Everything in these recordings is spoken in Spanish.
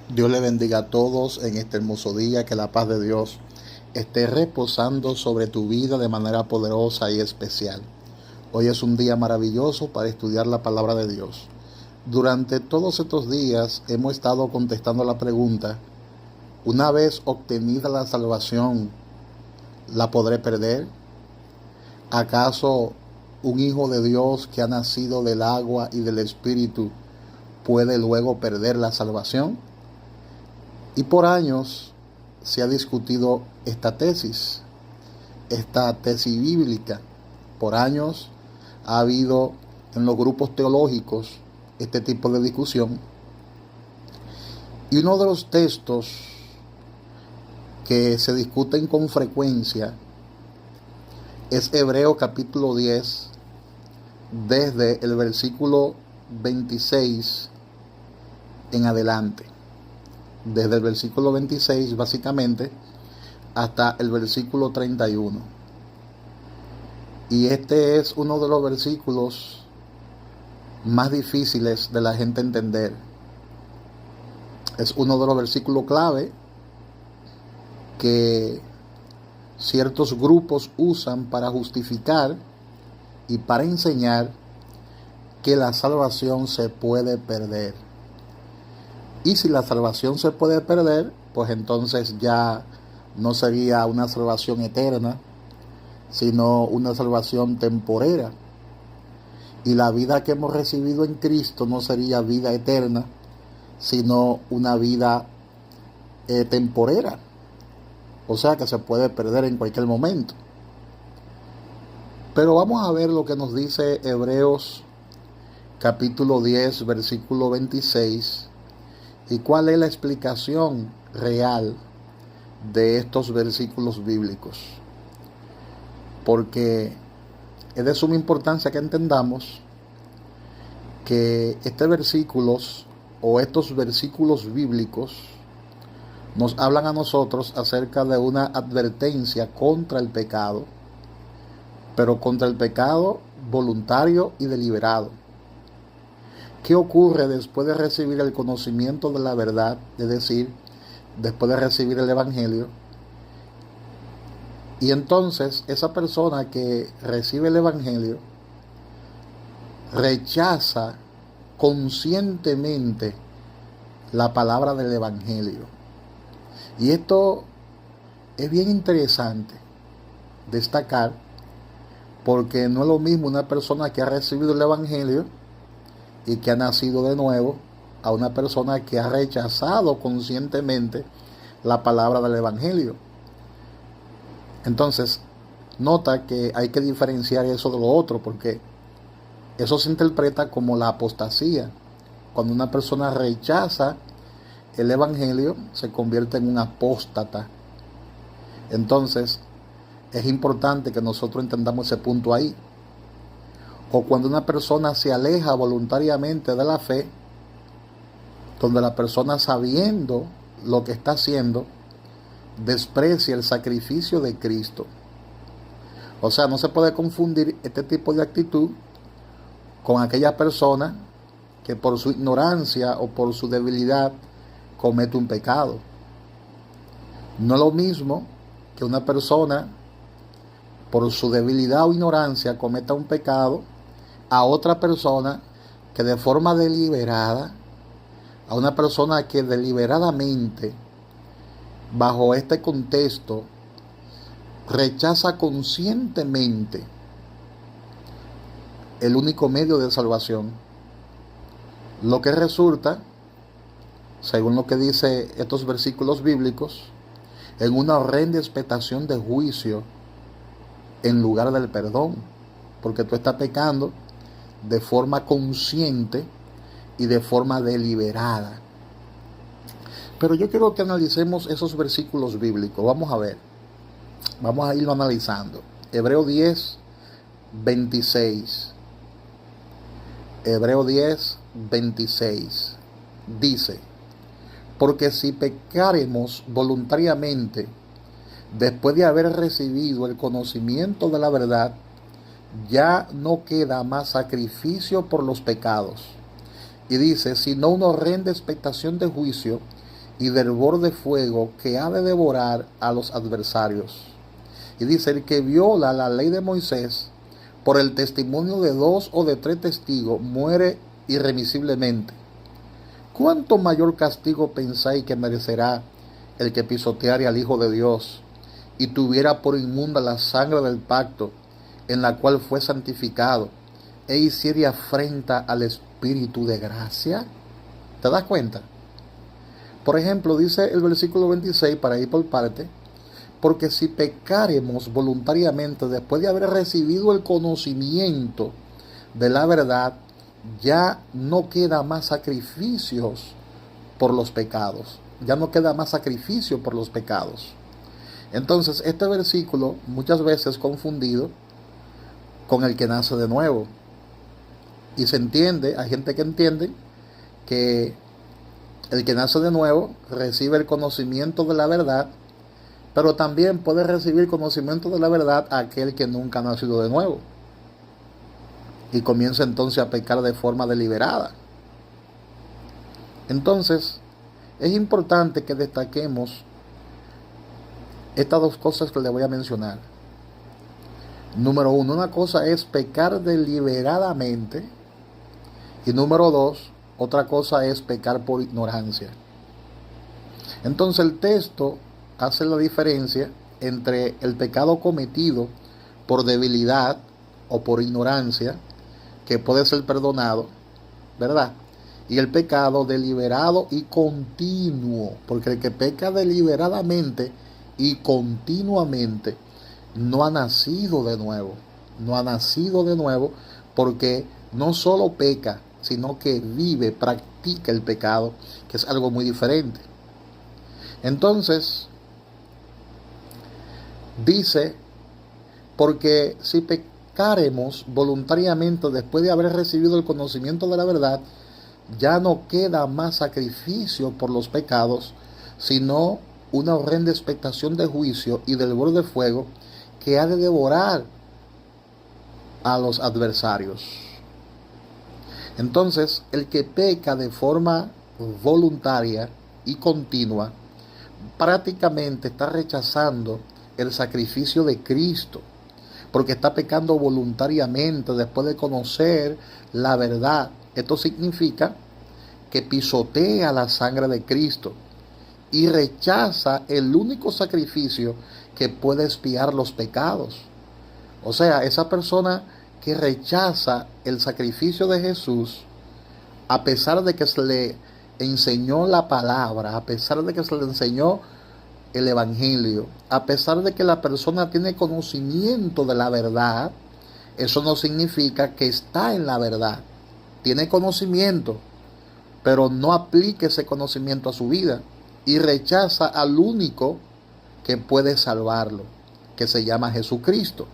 Dios le bendiga a todos en este hermoso día, que la paz de Dios esté reposando sobre tu vida de manera poderosa y especial. Hoy es un día maravilloso para estudiar la palabra de Dios. Durante todos estos días hemos estado contestando la pregunta: una vez obtenida la salvación, ¿la podré perder? ¿Acaso un hijo de Dios que ha nacido del agua y del Espíritu puede luego perder la salvación? Y por años se ha discutido esta tesis bíblica. Por años ha habido en los grupos teológicos este tipo de discusión. Y uno de los textos que se discuten con frecuencia es Hebreo capítulo 10, desde el versículo 26 en adelante. Desde el versículo 26 básicamente hasta el versículo 31. Y este es uno de los versículos más difíciles de la gente entender. Es uno de los versículos clave que ciertos grupos usan para justificar y para enseñar que la salvación se puede perder. Y si la salvación se puede perder, pues entonces ya no sería una salvación eterna, sino una salvación temporera. Y la vida que hemos recibido en Cristo no sería vida eterna, sino una vida temporera. O sea que se puede perder en cualquier momento. Pero vamos a ver lo que nos dice Hebreos capítulo 10, versículo 26. ¿Y cuál es la explicación real de estos versículos bíblicos? Porque es de suma importancia que entendamos que estos versículos bíblicos nos hablan a nosotros acerca de una advertencia contra el pecado, pero contra el pecado voluntario y deliberado. ¿Qué ocurre después de recibir el conocimiento de la verdad? Es decir, después de recibir el Evangelio. Y entonces esa persona que recibe el Evangelio rechaza conscientemente la palabra del Evangelio. Y esto es bien interesante destacar, porque no es lo mismo una persona que ha recibido el Evangelio y que ha nacido de nuevo a una persona que ha rechazado conscientemente la palabra del Evangelio. Entonces, nota que hay que diferenciar eso de lo otro, porque eso se interpreta como la apostasía. Cuando una persona rechaza el Evangelio, se convierte en un apóstata. Entonces, es importante que nosotros entendamos ese punto ahí. O cuando una persona se aleja voluntariamente de la fe, donde la persona, sabiendo lo que está haciendo, desprecia el sacrificio de Cristo. O sea, no se puede confundir este tipo de actitud con aquella persona que por su ignorancia o por su debilidad comete un pecado. No es lo mismo que una persona por su debilidad o ignorancia cometa un pecado a otra persona que de forma deliberada, a una persona que deliberadamente, bajo este contexto, rechaza conscientemente el único medio de salvación. Lo que resulta, según lo que dice estos versículos bíblicos, en una horrenda expectación de juicio en lugar del perdón, porque tú estás pecando de forma consciente y de forma deliberada. Pero yo quiero que analicemos esos versículos bíblicos. Vamos a ver, vamos a irlo analizando. Hebreo 10, 26. Hebreo 10, 26 dice: porque si pecaremos voluntariamente después de haber recibido el conocimiento de la verdad, ya no queda más sacrificio por los pecados. Y dice, sino una horrenda expectación de juicio y del borde de fuego que ha de devorar a los adversarios. Y dice, el que viola la ley de Moisés por el testimonio de 2 o de 3 testigos muere irremisiblemente. ¿Cuánto mayor castigo pensáis que merecerá el que pisoteare al Hijo de Dios y tuviera por inmunda la sangre del pacto en la cual fue santificado e hiciere afrenta al Espíritu de gracia? ¿Te das cuenta? Por ejemplo, dice el versículo 26, para ir por parte, porque si pecaremos voluntariamente después de haber recibido el conocimiento de la verdad, ya no queda más sacrificios por los pecados. Ya no queda más sacrificio por los pecados. Entonces, este versículo muchas veces confundido con el que nace de nuevo. Y se entiende, hay gente que entiende que el que nace de nuevo recibe el conocimiento de la verdad, pero también puede recibir conocimiento de la verdad aquel que nunca ha nacido de nuevo. Y comienza entonces a pecar de forma deliberada. Entonces, es importante que destaquemos estas 2 cosas que le voy a mencionar. Número 1, una cosa es pecar deliberadamente. Y número 2, otra cosa es pecar por ignorancia. Entonces el texto hace la diferencia entre el pecado cometido por debilidad o por ignorancia, que puede ser perdonado, ¿verdad? Y el pecado deliberado y continuo, porque el que peca deliberadamente y continuamente no ha nacido de nuevo. No ha nacido de nuevo porque no solo peca, sino que vive, practica el pecado, que es algo muy diferente. Entonces, dice, porque si pecaremos voluntariamente después de haber recibido el conocimiento de la verdad, ya no queda más sacrificio por los pecados, sino una horrenda expectación de juicio y del borde de fuego que ha de devorar a los adversarios. Entonces, el que peca de forma voluntaria y continua, prácticamente está rechazando el sacrificio de Cristo, porque está pecando voluntariamente después de conocer la verdad. Esto significa que pisotea la sangre de Cristo y rechaza el único sacrificio que puede expiar los pecados. O sea, esa persona que rechaza el sacrificio de Jesús, a pesar de que se le enseñó la palabra, a pesar de que se le enseñó el evangelio, a pesar de que la persona tiene conocimiento de la verdad, eso no significa que está en la verdad. Tiene conocimiento, pero no aplica ese conocimiento a su vida y rechaza al único que puede salvarlo, que se llama Jesucristo.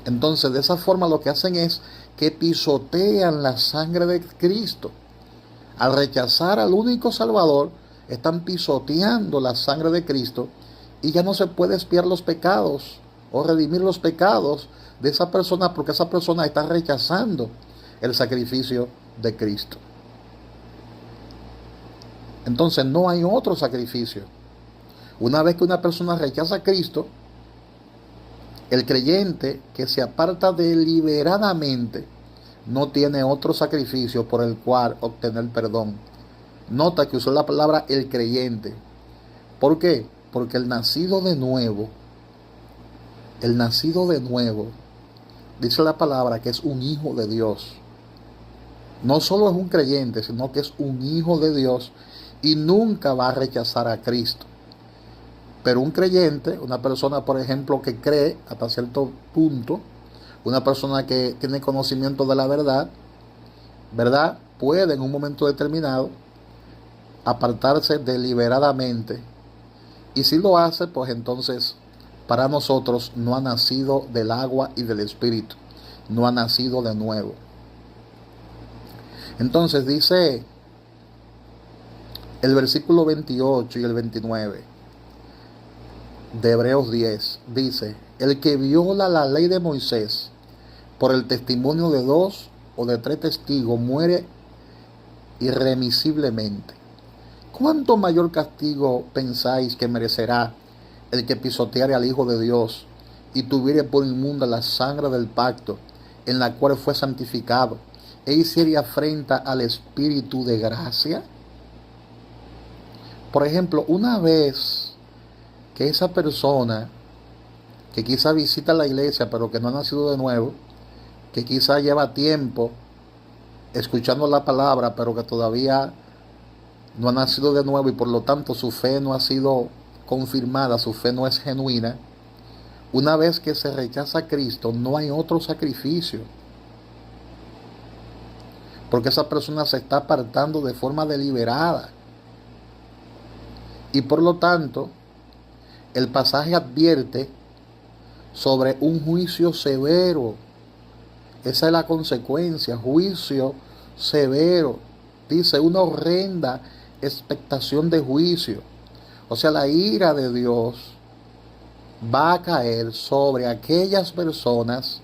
Entonces, de esa forma lo que hacen es que pisotean la sangre de Cristo. Al rechazar al único Salvador, están pisoteando la sangre de Cristo y ya no se puede expiar los pecados o redimir los pecados de esa persona, porque esa persona está rechazando el sacrificio de Cristo. Entonces no hay otro sacrificio. Una vez que una persona rechaza a Cristo, el creyente que se aparta deliberadamente no tiene otro sacrificio por el cual obtener perdón. Nota que usó la palabra el creyente. ¿Por qué? Porque el nacido de nuevo, dice la palabra que es un hijo de Dios. No solo es un creyente, sino que es un hijo de Dios y nunca va a rechazar a Cristo. Pero un creyente, una persona, por ejemplo, que cree hasta cierto punto, una persona que tiene conocimiento de la verdad, puede en un momento determinado apartarse deliberadamente. Y si lo hace, pues entonces para nosotros no ha nacido del agua y del Espíritu, no ha nacido de nuevo. Entonces dice el versículo 28 y el 29 de Hebreos 10, dice: el que viola la ley de Moisés por el testimonio de 2 o de 3 testigos muere irremisiblemente. ¿Cuánto mayor castigo pensáis que merecerá el que pisoteare al Hijo de Dios y tuviere por inmunda la sangre del pacto en la cual fue santificado e hiciere afrenta al Espíritu de gracia? Por ejemplo, una vez que esa persona que quizá visita la iglesia pero que no ha nacido de nuevo, que quizá lleva tiempo escuchando la palabra pero que todavía no ha nacido de nuevo y por lo tanto su fe no ha sido confirmada, su fe no es genuina, una vez que se rechaza a Cristo no hay otro sacrificio, porque esa persona se está apartando de forma deliberada. Y por lo tanto, el pasaje advierte sobre un juicio severo. Esa es la consecuencia, juicio severo. Dice, una horrenda expectación de juicio. O sea, la ira de Dios va a caer sobre aquellas personas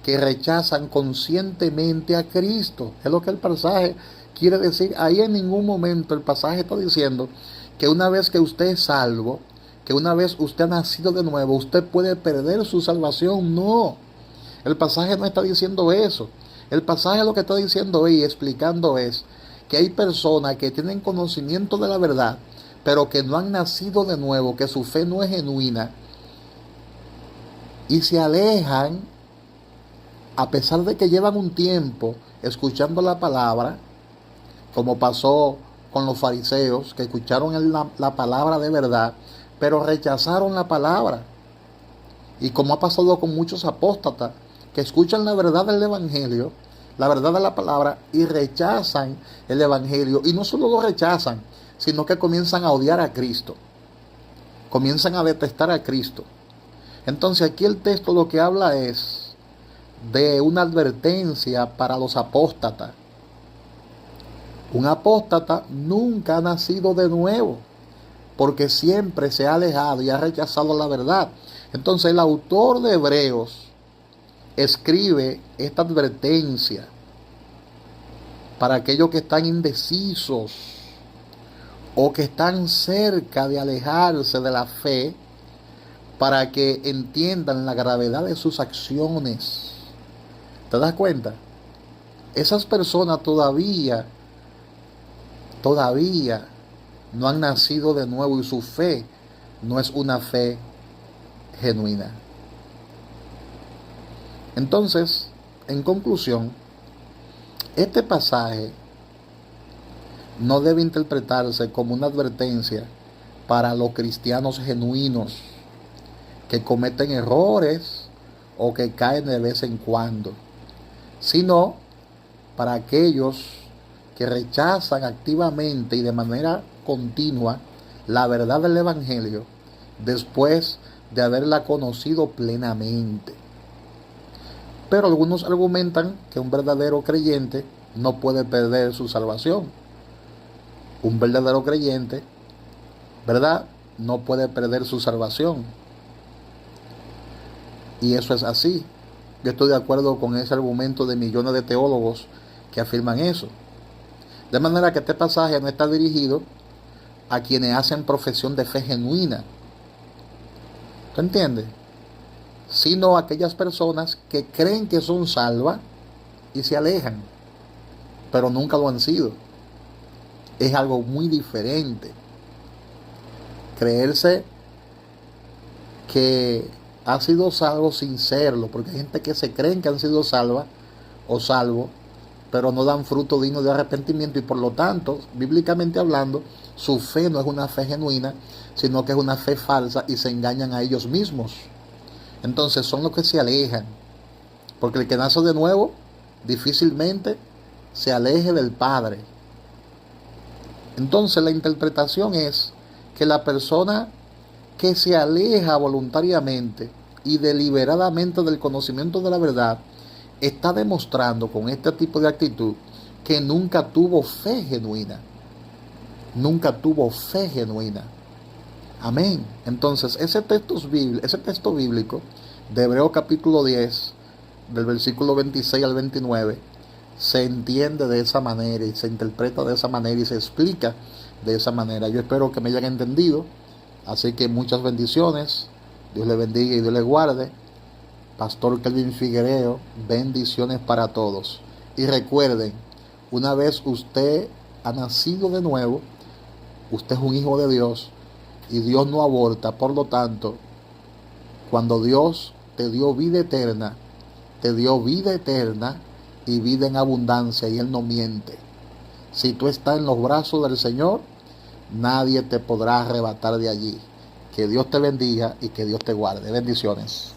que rechazan conscientemente a Cristo. Es lo que el pasaje quiere decir. Ahí en ningún momento el pasaje está diciendo que una vez que usted es salvo, que una vez usted ha nacido de nuevo, usted puede perder su salvación. No, el pasaje no está diciendo eso. El pasaje lo que está diciendo y explicando es que hay personas que tienen conocimiento de la verdad, pero que no han nacido de nuevo, que su fe no es genuina, y se alejan, a pesar de que llevan un tiempo escuchando la palabra, como pasó con los fariseos, que escucharon la palabra de verdad, pero rechazaron la palabra. Y como ha pasado con muchos apóstatas, que escuchan la verdad del evangelio, la verdad de la palabra, y rechazan el evangelio. Y no solo lo rechazan, sino que comienzan a odiar a Cristo. Comienzan a detestar a Cristo. Entonces aquí el texto lo que habla es de una advertencia para los apóstatas. Un apóstata nunca ha nacido de nuevo, porque siempre se ha alejado y ha rechazado la verdad. Entonces el autor de Hebreos escribe esta advertencia para aquellos que están indecisos o que están cerca de alejarse de la fe, para que entiendan la gravedad de sus acciones. ¿Te das cuenta? Esas personas todavía no han nacido de nuevo y su fe no es una fe genuina. Entonces, en conclusión, este pasaje no debe interpretarse como una advertencia para los cristianos genuinos que cometen errores o que caen de vez en cuando, sino para aquellos que rechazan activamente y de manera continua la verdad del evangelio después de haberla conocido plenamente. Pero algunos argumentan que un verdadero creyente no puede perder su salvación. Un verdadero creyente, ¿verdad?, no puede perder su salvación. Y eso es así. Yo estoy de acuerdo con ese argumento de millones de teólogos que afirman eso. De manera que este pasaje no está dirigido a quienes hacen profesión de fe genuina. ¿Tú entiendes? Sino a aquellas personas que creen que son salvas y se alejan, pero nunca lo han sido. Es algo muy diferente. Creerse que ha sido salvo sin serlo, porque hay gente que se creen que han sido salvas o salvos, pero no dan fruto digno de arrepentimiento, y por lo tanto, bíblicamente hablando, su fe no es una fe genuina, sino que es una fe falsa y se engañan a ellos mismos. Entonces son los que se alejan, porque el que nace de nuevo difícilmente se aleje del Padre. Entonces la interpretación es que la persona que se aleja voluntariamente y deliberadamente del conocimiento de la verdad está demostrando con este tipo de actitud que nunca tuvo fe genuina. Nunca tuvo fe genuina. Amén. Entonces ese texto bíblico de Hebreos capítulo 10, del versículo 26 al 29, se entiende de esa manera y se interpreta de esa manera y se explica de esa manera. Yo espero que me hayan entendido. Así que muchas bendiciones. Dios le bendiga y Dios le guarde. Pastor Kelvin Figuereo, bendiciones para todos. Y recuerden, una vez usted ha nacido de nuevo, usted es un hijo de Dios y Dios no aborta. Por lo tanto, cuando Dios te dio vida eterna, te dio vida eterna y vida en abundancia, y Él no miente. Si tú estás en los brazos del Señor, nadie te podrá arrebatar de allí. Que Dios te bendiga y que Dios te guarde. Bendiciones.